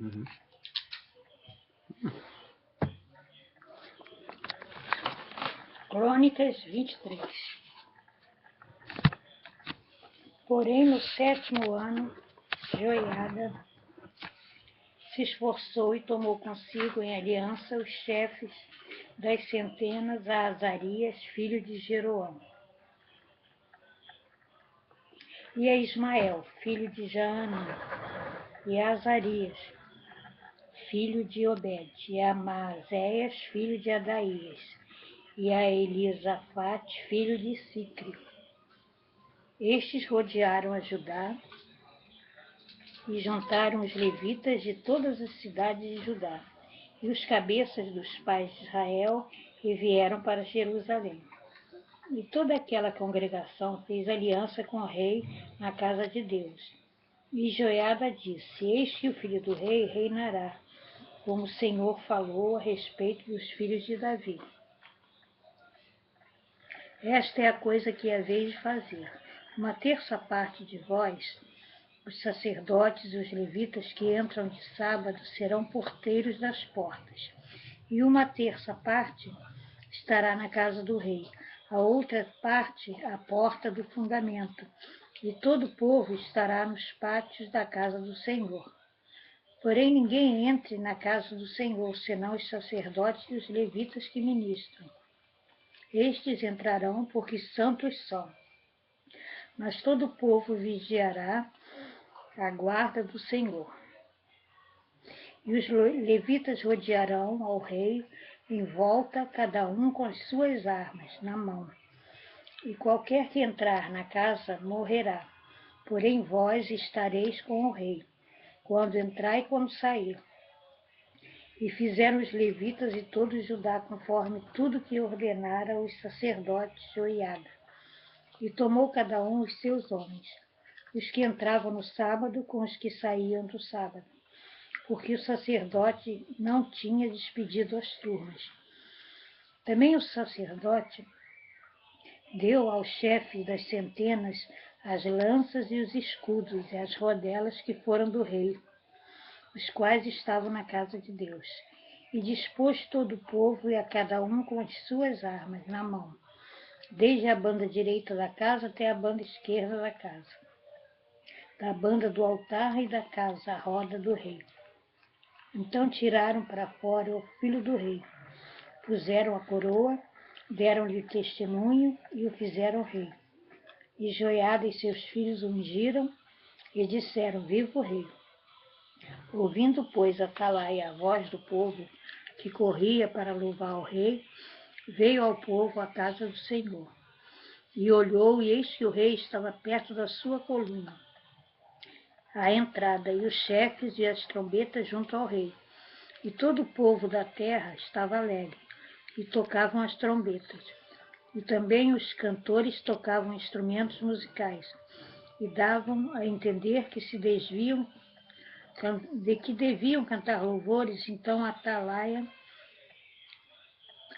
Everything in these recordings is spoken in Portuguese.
Uhum. Crônicas 23. Porém, no 7º ano, Joiada se esforçou e tomou consigo em aliança os chefes das centenas a Azarias, filho de Jeroão, e a Ismael, filho de Jaanã, e a Azarias, filho de Obed, e a Maazéias, filho de Adaías, e a Elisafate, filho de Sicri. Estes rodearam a Judá e juntaram os levitas de todas as cidades de Judá e os cabeças dos pais de Israel e vieram para Jerusalém. E toda aquela congregação fez aliança com o rei na casa de Deus. E Joiada disse: Eis que o filho do rei reinará, como o Senhor falou a respeito dos filhos de Davi. Esta é a coisa que haveis de fazer. Uma terça parte de vós, os sacerdotes e os levitas que entram de sábado, serão porteiros das portas. E uma terça parte estará na casa do rei, a outra parte à porta do fundamento, e todo o povo estará nos pátios da casa do Senhor. Porém, ninguém entre na casa do Senhor, senão os sacerdotes e os levitas que ministram. Estes entrarão porque santos são. Mas todo o povo vigiará a guarda do Senhor. E os levitas rodearão ao rei em volta, cada um com as suas armas na mão. E qualquer que entrar na casa morrerá. Porém vós estareis com o rei, quando entrar e quando sair. E fizeram os levitas e todo Judá conforme tudo que ordenara os sacerdotes Joiada. E tomou cada um os seus homens, os que entravam no sábado com os que saíam do sábado, porque o sacerdote não tinha despedido as turmas. Também o sacerdote deu aos chefes das centenas as lanças e os escudos e as rodelas que foram do rei, os quais estavam na casa de Deus, e dispôs todo o povo e a cada um com as suas armas na mão, desde a banda direita da casa até a banda esquerda da casa, da banda do altar e da casa, a roda do rei. Então tiraram para fora o filho do rei, puseram a coroa, deram-lhe testemunho e o fizeram rei. E Joiada e seus filhos ungiram e disseram: Viva o rei! Ouvindo, pois, Atalaia a voz do povo, que corria para louvar o rei, veio ao povo à casa do Senhor. E olhou, e eis que o rei estava perto da sua coluna, à entrada, e os chefes e as trombetas junto ao rei. E todo o povo da terra estava alegre, e tocavam as trombetas. E também os cantores tocavam instrumentos musicais, e davam a entender que deviam cantar louvores. Então Atalaia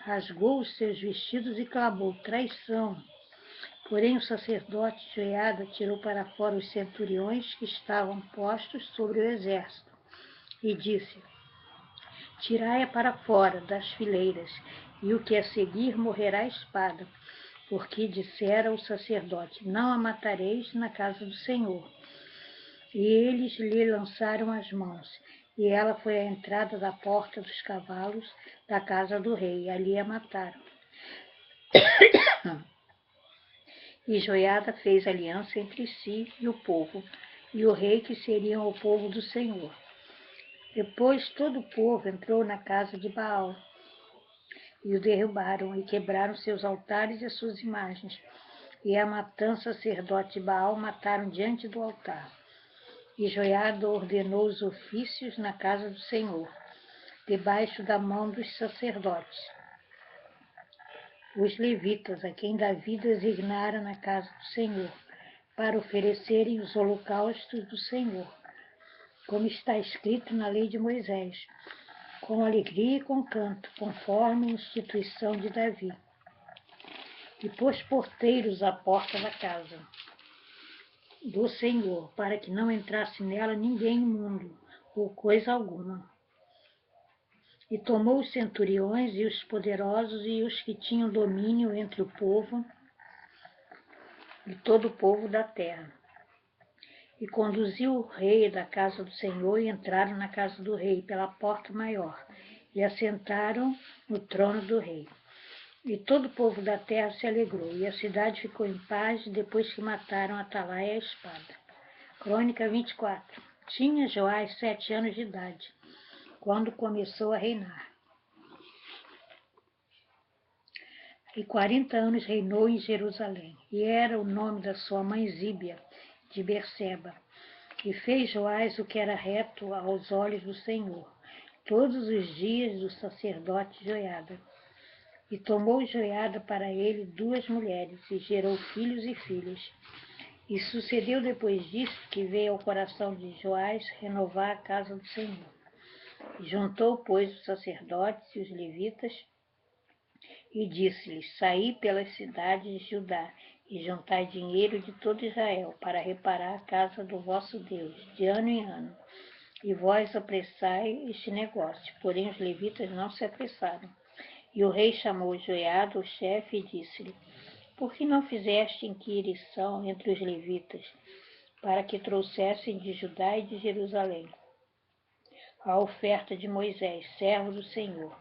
rasgou os seus vestidos e clamou: traição! Porém o sacerdote Joiada tirou para fora os centuriões que estavam postos sobre o exército, e disse: Tirai-a para fora das fileiras, e o que a seguir morrerá à espada, porque dissera o sacerdote: Não a matareis na casa do Senhor. E eles lhe lançaram as mãos, e ela foi à entrada da porta dos cavalos da casa do rei, e ali a mataram. E Joiada fez aliança entre si e o povo, e o rei, que seriam o povo do Senhor. Depois todo o povo entrou na casa de Baal, e o derrubaram, e quebraram seus altares e as suas imagens, e a Matã, sacerdote de Baal, mataram diante do altar. E Joiada ordenou os ofícios na casa do Senhor, debaixo da mão dos sacerdotes, os levitas, a quem Davi designara na casa do Senhor, para oferecerem os holocaustos do Senhor, como está escrito na lei de Moisés, com alegria e com canto, conforme a instituição de Davi. E pôs porteiros à porta da casa do Senhor, para que não entrasse nela ninguém imundo, ou coisa alguma. E tomou os centuriões e os poderosos e os que tinham domínio entre o povo e todo o povo da terra. E conduziu o rei da casa do Senhor e entraram na casa do rei pela porta maior e assentaram no trono do rei. E todo o povo da terra se alegrou, e a cidade ficou em paz depois que mataram Atalaia à espada. Crônica 24. Tinha Joás 7 anos de idade, quando começou a reinar. E 40 anos reinou em Jerusalém, e era o nome da sua mãe Zíbia, de Berseba. E fez Joás o que era reto aos olhos do Senhor, todos os dias do sacerdote Joiada. E tomou Joiada para ele 2 mulheres, e gerou filhos e filhas. E sucedeu depois disso que veio ao coração de Joás renovar a casa do Senhor. E juntou, pois, os sacerdotes e os levitas, e disse-lhes: Saí pelas cidades de Judá, e juntai dinheiro de todo Israel, para reparar a casa do vosso Deus, de ano em ano. E vós apressai este negócio. Porém os levitas não se apressaram. E o rei chamou Joiada, o chefe, e disse-lhe: Por que não fizeste inquirição entre os levitas, para que trouxessem de Judá e de Jerusalém a oferta de Moisés, servo do Senhor,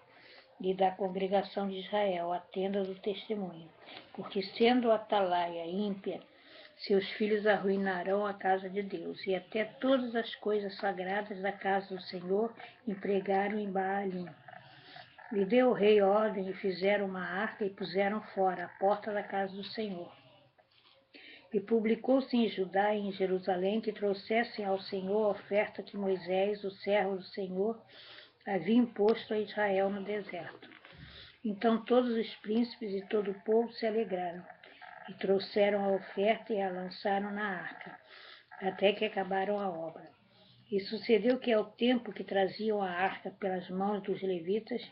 e da congregação de Israel, a tenda do testemunho? Porque sendo Atalaia ímpia, seus filhos arruinarão a casa de Deus, e até todas as coisas sagradas da casa do Senhor empregaram em Baalim. E deu o rei ordem, e fizeram uma arca, e puseram fora, a porta da casa do Senhor. E publicou-se em Judá e em Jerusalém que trouxessem ao Senhor a oferta que Moisés, o servo do Senhor, havia imposto a Israel no deserto. Então todos os príncipes e todo o povo se alegraram, e trouxeram a oferta e a lançaram na arca, até que acabaram a obra. E sucedeu que ao tempo que traziam a arca pelas mãos dos levitas,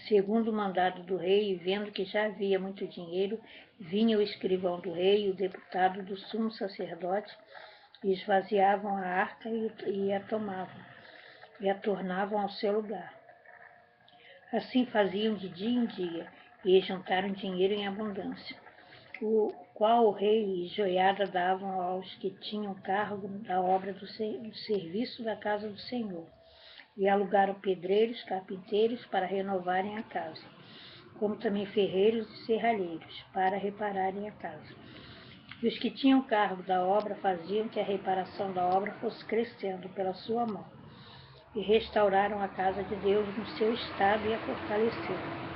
segundo o mandado do rei, e vendo que já havia muito dinheiro, vinha o escrivão do rei e o deputado do sumo sacerdote, e esvaziavam a arca e a tomavam, e a tornavam ao seu lugar. Assim faziam de dia em dia, e juntaram dinheiro em abundância, o qual o rei e Joiada davam aos que tinham cargo da obra do serviço da casa do Senhor, e alugaram pedreiros, carpinteiros para renovarem a casa, como também ferreiros e serralheiros para repararem a casa. E os que tinham cargo da obra faziam que a reparação da obra fosse crescendo pela sua mão, e restauraram a casa de Deus no seu estado e a fortaleceram.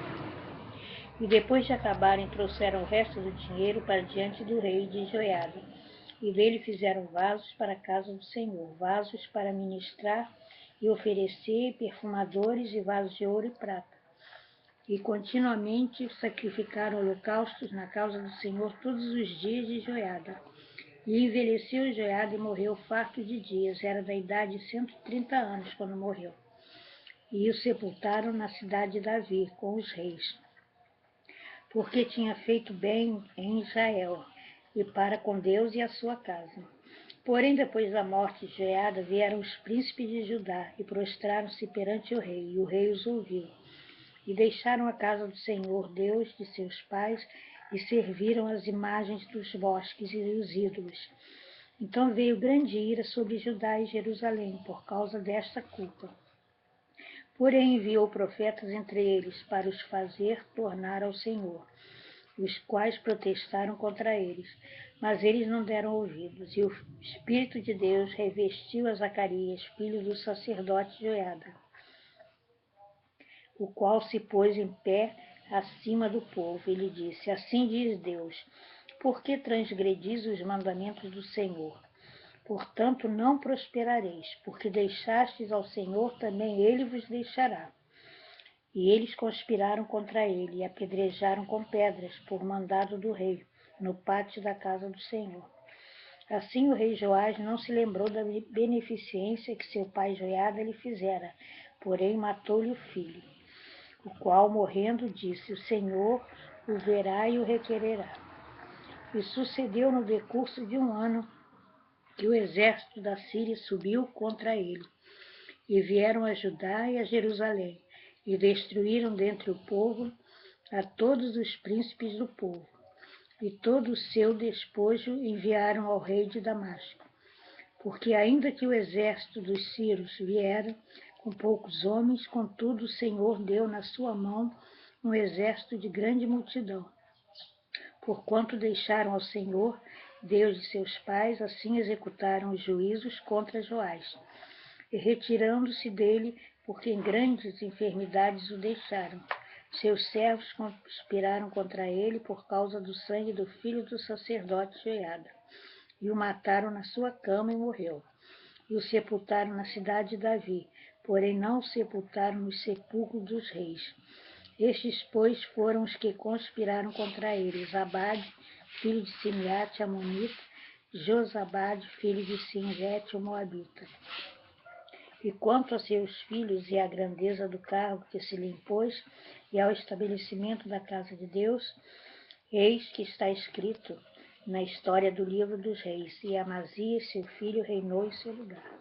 E depois de acabarem, trouxeram o resto do dinheiro para diante do rei de Joiada, e dele fizeram vasos para a casa do Senhor, vasos para ministrar e oferecer, perfumadores e vasos de ouro e prata. E continuamente sacrificaram holocaustos na causa do Senhor todos os dias de Joiada. E envelheceu Joiada e morreu farto de dias, era da idade de 130 anos quando morreu. E o sepultaram na cidade de Davi, com os reis, porque tinha feito bem em Israel, e para com Deus e a sua casa. Porém, depois da morte de Joiada, vieram os príncipes de Judá, e prostraram-se perante o rei, e o rei os ouviu. E deixaram a casa do Senhor, Deus de seus pais, e serviram as imagens dos bosques e os ídolos. Então veio grande ira sobre Judá e Jerusalém, por causa desta culpa. Porém enviou profetas entre eles, para os fazer tornar ao Senhor, os quais protestaram contra eles, mas eles não deram ouvidos. E o Espírito de Deus revestiu a Zacarias, filho do sacerdote Joiada, o qual se pôs em pé acima do povo, e lhe disse: Assim diz Deus, por que transgredis os mandamentos do Senhor? Portanto não prosperareis, porque deixastes ao Senhor, também ele vos deixará. E eles conspiraram contra ele, e apedrejaram com pedras, por mandado do rei, no pátio da casa do Senhor. Assim o rei Joás não se lembrou da beneficência que seu pai Joiada lhe fizera, porém matou-lhe o filho, o qual, morrendo, disse: O Senhor o verá e o requererá. E sucedeu no decurso de um ano que o exército da Síria subiu contra ele, e vieram a Judá e a Jerusalém, e destruíram dentre o povo a todos os príncipes do povo, e todo o seu despojo enviaram ao rei de Damasco. Porque ainda que o exército dos sírios viera com poucos homens, contudo o Senhor deu na sua mão um exército de grande multidão. Porquanto deixaram ao Senhor, Deus de seus pais, assim executaram os juízos contra Joás, e retirando-se dele, porque em grandes enfermidades o deixaram. Seus servos conspiraram contra ele por causa do sangue do filho do sacerdote Joiada, e o mataram na sua cama e morreu. E o sepultaram na cidade de Davi, porém não o sepultaram nos sepulcros dos reis. Estes, pois, foram os que conspiraram contra ele: Zabade, filho de Simeate, Amonita, Josabade, filho de Singete, o Moabita. E quanto a seus filhos e à grandeza do cargo que se lhe impôs, e ao estabelecimento da casa de Deus, eis que está escrito na história do livro dos reis, e Amazias, seu filho, reinou em seu lugar.